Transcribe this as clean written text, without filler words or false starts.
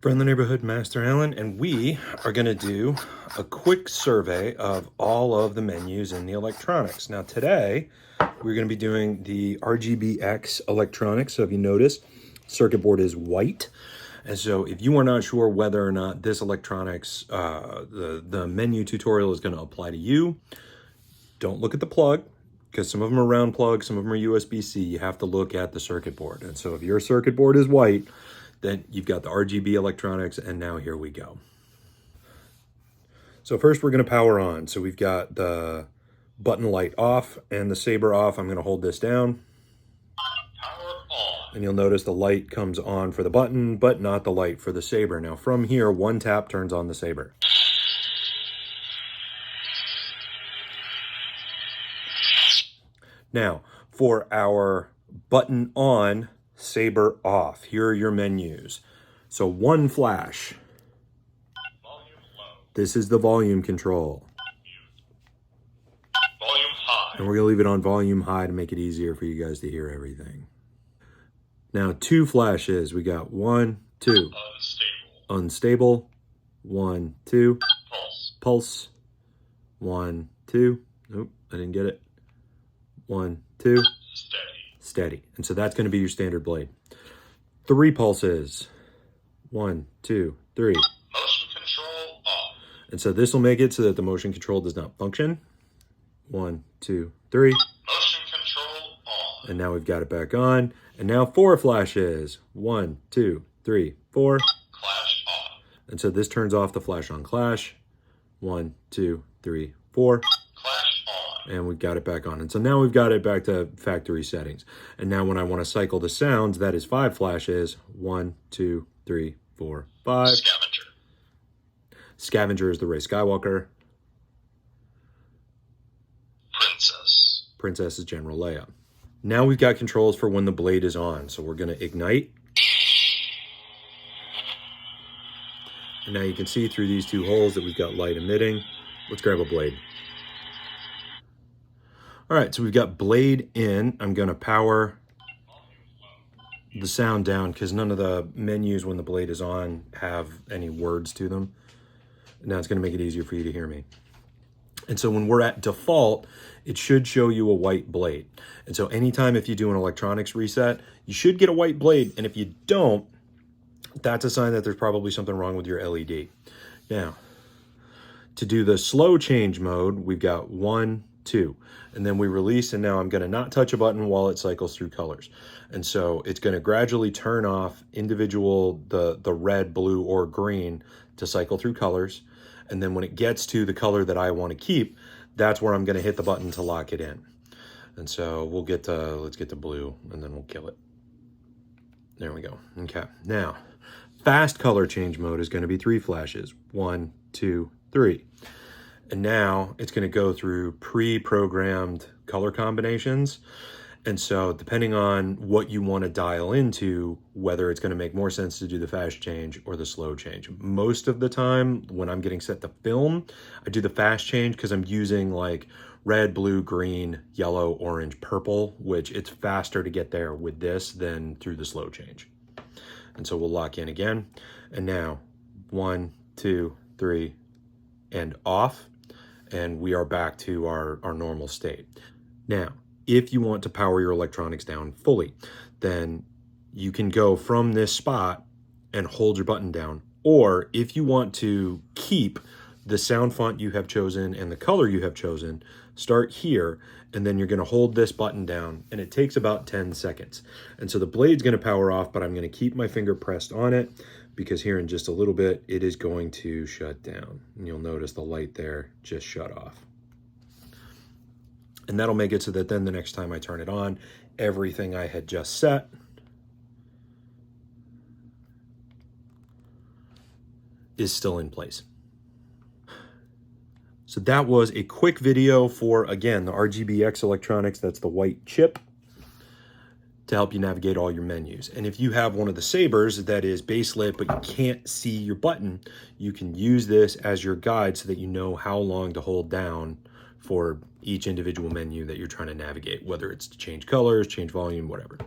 Friendly Neighborhood Master Allen, and we are going to do a quick survey of all of the menus in the electronics. Now today, we're going to be doing the RGBX electronics. So if you notice, circuit board is white. And so if you are not sure whether or not this electronics, the menu tutorial is going to apply to you, don't look at the plug, because some of them are round plugs, some of them are USB-C. You have to look at the circuit board. And so if your circuit board is white, then you've got the RGB electronics, and now here we go. So first we're going to power on. So we've got the button light off and the Saber off. I'm going to hold this down. Power on. And you'll notice the light comes on for the button, but not the light for the Saber. Now from here, one tap turns on the Saber. Now, for our button on, Saber off, here are your menus. So one flash. Volume low. This is the volume control. Volume high. And we're going to leave it on volume high to make it easier for you guys to hear everything. Now, two flashes. We got 1, 2. Unstable. Unstable. 1, 2. Pulse. Pulse. 1, 2. Nope, I didn't get it. 1, 2. Steady. Steady. And so that's going to be your standard blade. 3 pulses. 1, 2, 3. Motion control off. And so this will make it so that the motion control does not function. 1, 2, 3. Motion control on. And now we've got it back on. And now 4 flashes. 1, 2, 3, 4. Clash off. And so this turns off the flash on clash. 1, 2, 3, 4. Clash on. And we've got it back on. And so now we've got it back to factory settings. And now when I want to cycle the sounds, that is 5 flashes. 1, 2, 3, 4, 5. Scavenger. Scavenger is the Rey Skywalker. Princess. Princess is General Leia. Now we've got controls for when the blade is on. So we're going to ignite. And now you can see through these 2 holes that we've got light emitting. Let's grab a blade. All right, so we've got blade in. I'm going to power the sound down because none of the menus when the blade is on have any words to them. Now it's going to make it easier for you to hear me. And so when we're at default, it should show you a white blade. And so anytime if you do an electronics reset, you should get a white blade. And if you don't, that's a sign that there's probably something wrong with your LED. Now, to do the slow change mode, we've got 1, 2, and then we release, and now I'm going to not touch a button while it cycles through colors. And so it's going to gradually turn off individual, the red, blue, or green to cycle through colors. And then when it gets to the color that I want to keep, that's where I'm going to hit the button to lock it in. And so we'll get to, let's get to blue, and then we'll kill it. There we go. Okay. Now, fast color change mode is going to be 3 flashes. 1, 2, 3. And now it's going to go through pre-programmed color combinations. And so depending on what you want to dial into, whether it's going to make more sense to do the fast change or the slow change. Most of the time when I'm getting set to film, I do the fast change because I'm using like red, blue, green, yellow, orange, purple, which it's faster to get there with this than through the slow change. And so we'll lock in again. And now 1, 2, 3, and off. And we are back to our normal state. Now, if you want to power your electronics down fully, then you can go from this spot and hold your button down. Or if you want to keep the sound font you have chosen and the color you have chosen, start here, and then you're going to hold this button down, and it takes about 10 seconds. And so the blade's going to power off, but I'm going to keep my finger pressed on it because here in just a little bit, it is going to shut down. And you'll notice the light there just shut off. And that'll make it so that then the next time I turn it on, everything I had just set is still in place. So that was a quick video for, again, the RGBX electronics. That's the white chip to help you navigate all your menus. And if you have one of the Sabers that is baselit, but you can't see your button, you can use this as your guide so that you know how long to hold down for each individual menu that you're trying to navigate, whether it's to change colors, change volume, whatever.